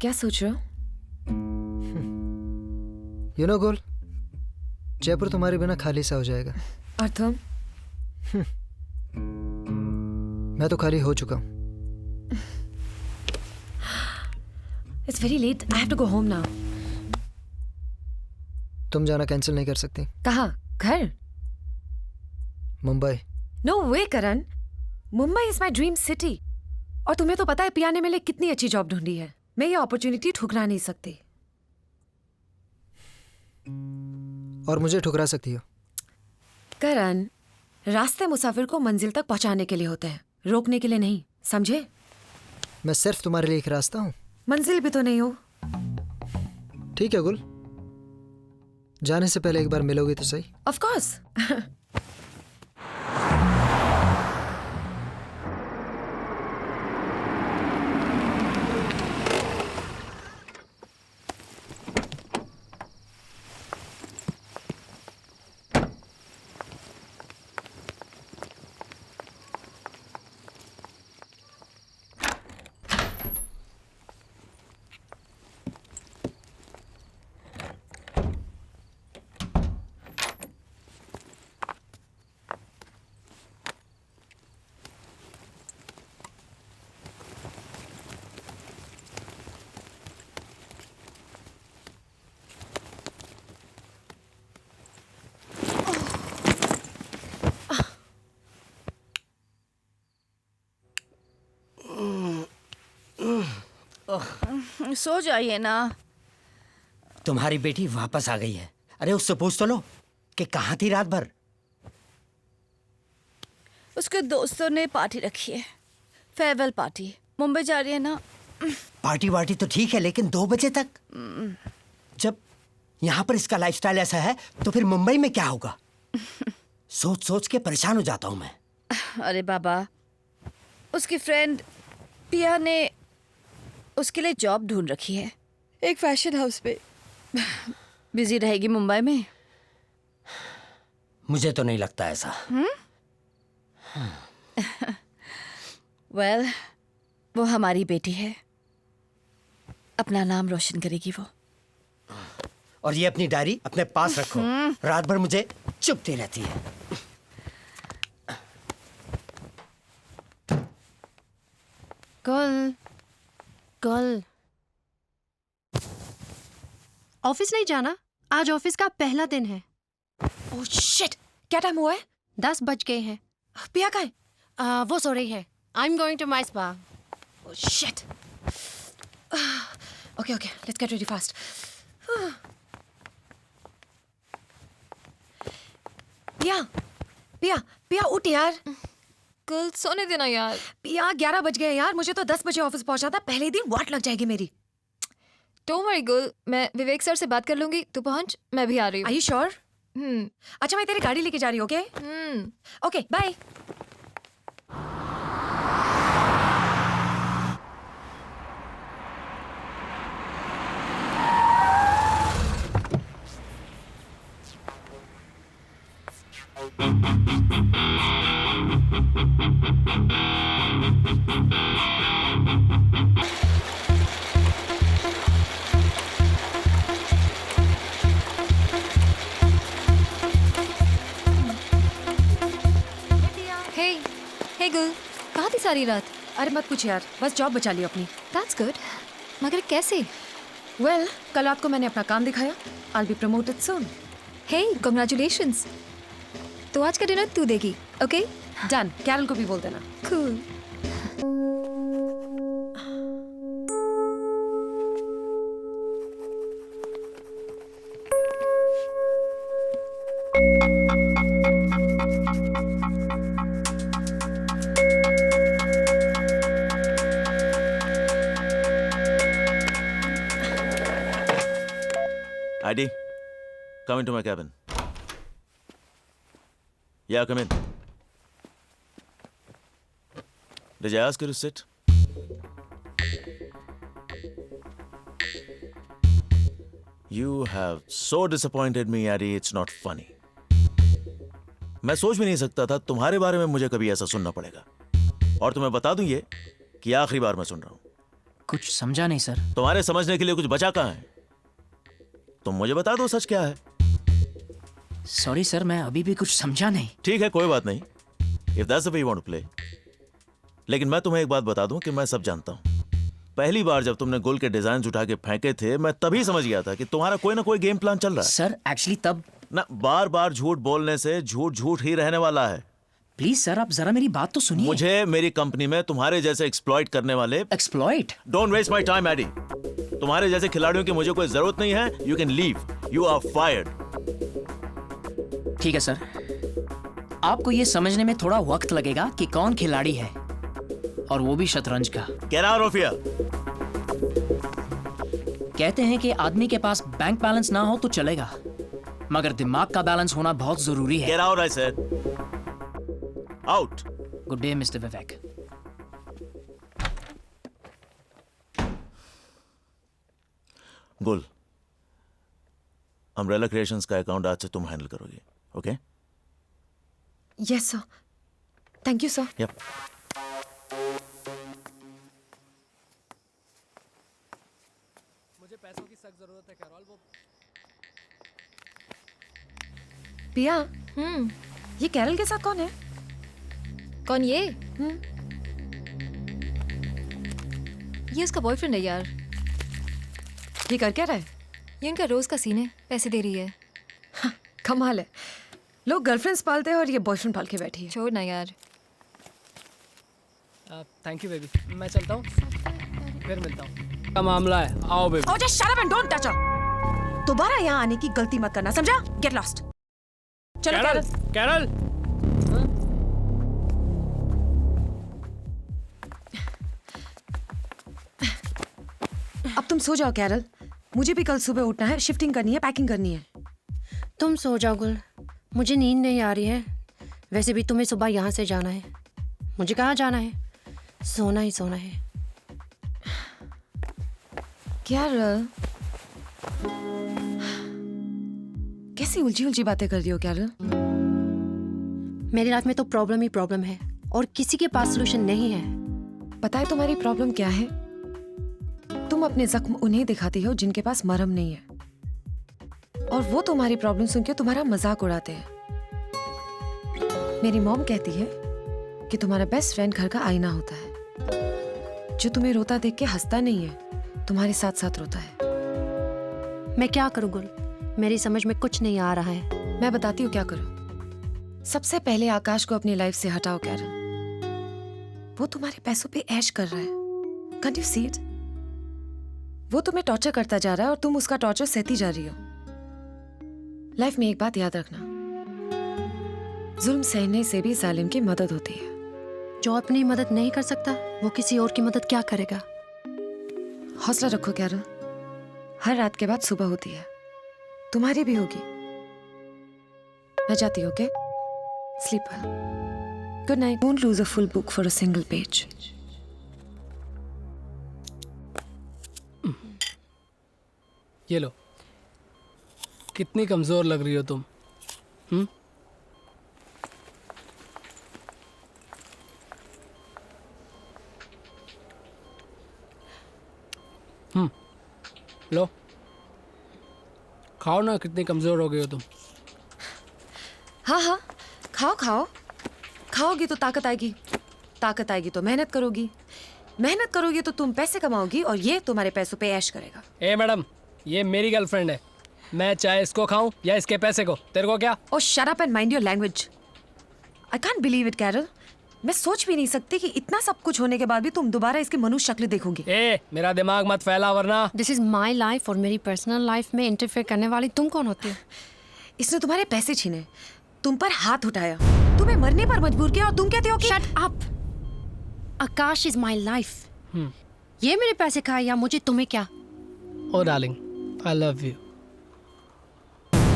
क्या सोच रहे हो? यू नो गोल, जयपुर तुम्हारे बिना खाली सा हो जाएगा। और तुम? मैं तो खाली हो चुका हूँ। It's very late. I have to go home now. तुम जाना कैंसिल नहीं कर सकती। कहाँ? घर? Mumbai. No way, Karan. Mumbai is my dream city. और तुम्हें तो पता है पिया ने मेरे लिए कितनी अच्छी जॉब ढूंढी है। मैं ये अपॉर्चुनिटी ठुकरा नहीं सकती। और मुझे ठुकरा सकती हो। करण, रास्ते मुसाफिर को मंजिल तक पहुंचाने के लिए होते हैं, रोकने के लिए नहीं, समझे? मैं सिर्फ तुम्हारे लिए एक रास्ता हूँ। मंजिल भी तो नहीं हो। ठीक है गुल, जाने से पहले एक बार मिलोगी तो सही। Of course. सो जाइए ना। तुम्हारी बेटी वापस आ गई है। अरे उससे पूछ तो लो कि कहाँ थी रात भर। उसके दोस्तों ने पार्टी रखी है, फेयरवेल पार्टी। मुंबई जा रही है ना। पार्टी वार्टी तो ठीक है, लेकिन 2 बजे तक? जब यहाँ पर इसका लाइफस्टाइल ऐसा है तो फिर मुंबई में क्या होगा? सोच सोच के परेशान हो जाता हूँ मैं। अरे बाबा, उसकी फ्रेंड पिया ने उसके लिए जॉब ढूंढ रखी है एक फैशन हाउस पे। बिजी रहेगी मुंबई में। मुझे तो नहीं लगता ऐसा। वेल, वो हमारी बेटी है, अपना नाम रोशन करेगी वो। और ये अपनी डायरी अपने पास रखो, रात भर मुझे चुपती रहती है। कल ऑफिस नहीं जाना? आज ऑफिस का पहला दिन है। Oh shit! क्या टाइम हुआ है? 10 बज गए हैं। पिया कहाँ है? वो सो रही है। I am going to my spa. Oh shit! Okay, let's get ready fast. पिया उठ यार। कल सोने देना यार। पिया 11 बज गए यार, मुझे तो 10 बजे ऑफिस पहुंचा था। पहले ही दिन वाट लग जाएगी मेरी। डोंट वरी गर्ल, मैं विवेक सर से बात कर लूंगी। तू पहुंच, मैं भी आ रही Are हूँ। you sure? अच्छा, मैं तेरी गाड़ी लेके जा रही हूँ। Okay bye. हे गर्ल, कहाँ थी सारी रात? अरे मत पूछ यार, बस जॉब बचा ली अपनी। दैट्स गुड, मगर कैसे? वेल, कल रात को मैंने अपना काम दिखाया। I'll be promoted soon. Hey, congratulations. तो आज का डिनर तू देगी, ओके? डन। कैरल को भी बोल देना। Cool. ID, come into my cabin. Yeah, come in. Did I ask you to sit? You have so disappointed me, Adi. It's not funny. मैं सोच भी नहीं सकता था तुम्हारे बारे में मुझे कभी ऐसा सुनना पड़ेगा। और तुम्हें बता दूं ये कि आखिरी बार मैं सुन रहा हूं। कुछ समझा नहीं सर। तुम्हारे समझने के लिए कुछ बचा कहाँ है? तुम मुझे बता दो सच क्या है। सॉरी सर, मैं अभी भी कुछ समझा नहीं। ठीक है, कोई बात नहीं। If that's the way you want to play. लेकिन मैं तुम्हें एक बात बता दूं कि मैं सब जानता हूं। पहली बार जब तुमने गुल के डिजाइन उठा के फेंके थे, मैं तभी समझ गया था कि तुम्हारा कोई ना कोई गेम प्लान चल रहा है। सर एक्चुअली तब ना, बार बार झूठ बोलने से झूठ झूठ ही रहने वाला है। प्लीज सर आप जरा मेरी बात तो सुनिए। मुझे मेरी कंपनी में तुम्हारे जैसे एक्सप्लॉइट करने वाले exploit? Don't waste my time Eddie. तुम्हारे जैसे खिलाड़ियों की मुझे कोई जरूरत नहीं है। You can leave, you are fired. ठीक है सर, आपको ये समझने में थोड़ा वक्त लगेगा कि कौन खिलाड़ी है, और वो भी शतरंज का। Get out of here. कहते हैं कि आदमी के पास बैंक बैलेंस ना हो तो चलेगा, मगर दिमाग का बैलेंस होना बहुत जरूरी है। Get out I said. Out. Good day mister Vivek. Gul, umbrella creations का अकाउंट आज से तुम हैंडल करोगे, okay? Yes sir. Thank you sir. Yup. मुझे पैसों की सख्त जरूरत है कैरोल। वो पिया, ये कैरल के साथ कौन है? कौन ये? ये उसका बॉयफ्रेंड है यार। ये कर क्या रहा है? ये उनका रोज का सीन है, पैसे दे रही है। कमाल है, लोग गर्लफ्रेंड्स पालते हैं और ये बॉयफ्रेंड पाल के बैठी है। छोड़ ना यार। थैंक यू बेबी, मैं चलता हूँ, फिर मिलता हूँ। क्या मामला है? आओ baby. Oh, just shut up and don't touch her. दोबारा यहाँ आने की गलती मत करना, समझा? Get lost. चलो कैरल, कैरल। अब तुम सो जाओ कैरल। मुझे भी कल सुबह उठना है, शिफ्टिंग करनी है, पैकिंग करनी है। तुम सो जाओ गुल, मुझे नींद नहीं आ रही है। वैसे भी तुम्हें सुबह यहाँ से जाना है। मुझे कहाँ जाना है? सोना ही सोना है। कैरल, कैसी उलझी उलझी बातें कर रही हो कैरल? मेरी लाइफ में तो प्रॉब्लम ही प्रॉब्लम है और किसी के पास सोल्यूशन नहीं है। पता है तुम्हारी प्रॉब्लम क्या है? तुम अपने जख्म उन्हें दिखाती हो जिनके पास मरहम नहीं है, और वो तुम्हारी प्रॉब्लम सुन के तुम्हारा मजाक उड़ाते हैं। मेरी मॉम कहती है कि तुम्हारा बेस्ट फ्रेंड घर का आईना होता है, जो तुम्हें रोता देख के हंसता नहीं है, तुम्हारे साथ साथ रोता है। मैं क्या करूँ गुल, मेरी समझ में कुछ नहीं आ रहा है। मैं बताती हूँ क्या करो। सबसे पहले आकाश को अपनी लाइफ से हटाओ कैरल। वो तुम्हारे पैसों पे ऐश कर रहा है। Can't you see it? वो तुम्हें टॉर्चर करता जा रहा है और तुम उसका टॉर्चर सहती जा रही हो। लाइफ में एक बात याद रखना, जुल्म सहने से भी जालिम की मदद होती है। जो अपनी मदद नहीं कर सकता वो किसी और की मदद क्या करेगा? हौसला रखो कैरल, हर रात के बाद सुबह होती है, तुम्हारी भी होगी। मैं जाती हूँ, okay? Sleep well. Good night. Don't lose a full book for a single page. ये लो। कितनी कमजोर लग रही हो तुम। लो खाओ ना, कितनी कमजोर हो गई हो तुम। हाँ हाँ, खाओ खाओ। खाओगी तो ताकत आएगी, ताकत आएगी तो मेहनत करोगी, मेहनत करोगी तो तुम पैसे कमाओगी, और ये तुम्हारे पैसों पे ऐश करेगा। ए मैडम, ये मेरी गर्लफ्रेंड है। मैं चाहे इसको खाऊं या इसके पैसे को, तेरे को क्या? Oh, shut up and mind your language. I can't believe it, Carol. मैं सोच भी नहीं सकती कि इतना सब कुछ होने के बाद भी तुम दोबारा इसकी मनुष्य शक्ल देखोगी। ए, मेरा दिमाग मत फैला वरना। दिस इज माई लाइफ और मेरी पर्सनल लाइफ में इंटरफेयर करने वाली तुम कौन होती हो? इसने तुम्हारे पैसे छीने, तुम पर हाथ उठाया, तुम्हें मरने पर मजबूर किया, और तुम कहते हो कि shut up. Akash is my life. ये मेरे पैसे खाए या मुझे तुम्हें क्या? ओ डार्लिंग, आई लव यू।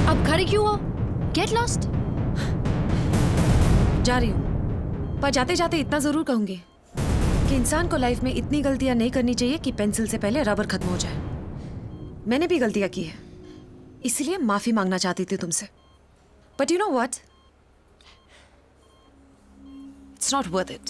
अब खड़े क्यों हो? Get lost. जा रही हूँ, पर जाते जाते इतना जरूर कहूंगी कि इंसान को लाइफ में इतनी गलतियां नहीं करनी चाहिए कि पेंसिल से पहले रबर खत्म हो जाए। मैंने भी गलतियां की है, इसलिए माफी मांगना चाहती थी तुमसे, but you know what, it's not worth it.